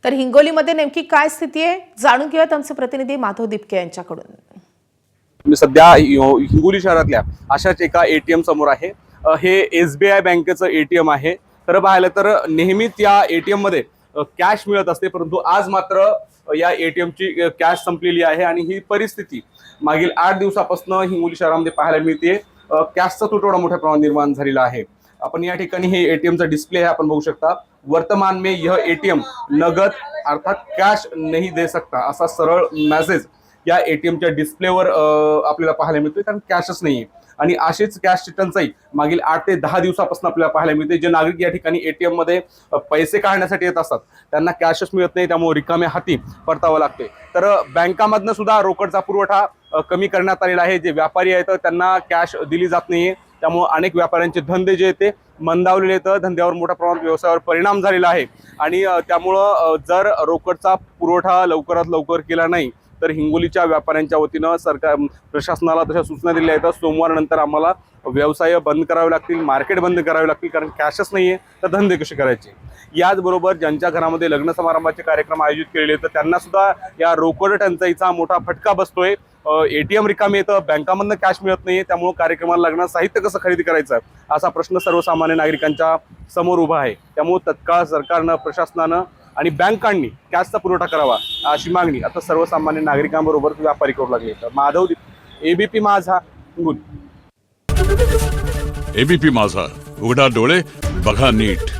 तर हिंगोलीमध्ये नेमकी काय स्थिती आहे जाणून घेऊयात आमचे प्रतिनिधी माधव दिपके यांच्याकडून। मी सध्या हिंगोली शहरातल्या अशाच एका एटीएम समोर आहे। हे SBI बँकेचं एटीएम आहे। तर पाहिलं तर नेहमीच या एटीएम मध्ये कॅश मिळत असते, परंतु आज मात्र या एटीएम ची कॅश संपलेली आहे आणि ही परिस्थिती मागील 8 दिवसापासून हिंगोली शहरामध्ये पाहायला मिळते। कॅशचा तुटवडा मोठ्या प्रमाणात निर्माण झालेला आहे। आपण या ठिकाणी हे एटीएमचा डिस्प्ले आहे, आपण बघू शकता। वर्तमान में यह एटीएम नगद अर्थात कॅश नहीं दे सकता असा सरळ मेसेज या एटीएमच्या डिस्प्लेवर आपल्याला पाहायला मिळतोय, कारण कॅशच नाहीये। आणि अशीच कॅशची टंचाई मागील 8 ते 10 दिवसापासून आपल्याला पाहायला मिळते। जे नागरिक या ठिकाणी एटीएम मध्ये पैसे काढण्यासाठी येत असतात त्यांना कॅशच मिळत नाही, त्यामुळे रिकाम्या हाती परतावं लागते। तर बँकांमधनं सुद्धा रोकडचा पुरवठा कमी करण्यात आलेला आहे। जे व्यापारी आहेत त्यांना कॅश दिली जात नाहीये, त्यामुळे अनेक व्यापाऱ्यांचे धंदे जे ते मंदावलेले आहेत, धंद्यावर मोठ्या प्रमाणात व्यवसायावर परिणाम झालेला आहे। आणि त्यामुळे जर रोकडचा पुरवठा लवकरात लवकर केला नाही तर हिंगोलीच्या व्यापाऱ्यांच्या वतीनं सरकार प्रशासनाला तशा सूचना दिल्या आहेत। सोमवार नंतर आम्हाला व्यवसाय बंद करावे लागतील, मार्केट बंद करावे लागतील, कारण कॅशच नाहीये तर धंदे कसे करायचे। याचबरोबर ज्यांच्या घरामध्ये लग्न समारंभाचे कार्यक्रम आयोजित केलेले आहेत त्यांना सुद्धा या रोकड टंचाईचा मोठा फटका बसतोय। एटीएम रिकामे येतं, बँकामधनं कॅश मिळत नाहीये, त्यामुळे कार्यक्रमाला लग्न साहित्य कसं खरेदी करायचं असा प्रश्न सर्वसामान्य नागरिकांच्या समोर उभा आहे। त्यामुळे तत्काळ सरकारनं, प्रशासनानं आणि बँकांनी कॅशचा पुरवठा करावा अशी मागणी आता सर्वसामान्य नागरिकांबरोबर व्यापारी करू लागले। माधव एबीपी माझा हिंगोली। एबीपी माझा, उघडा डोळे बघा नीट।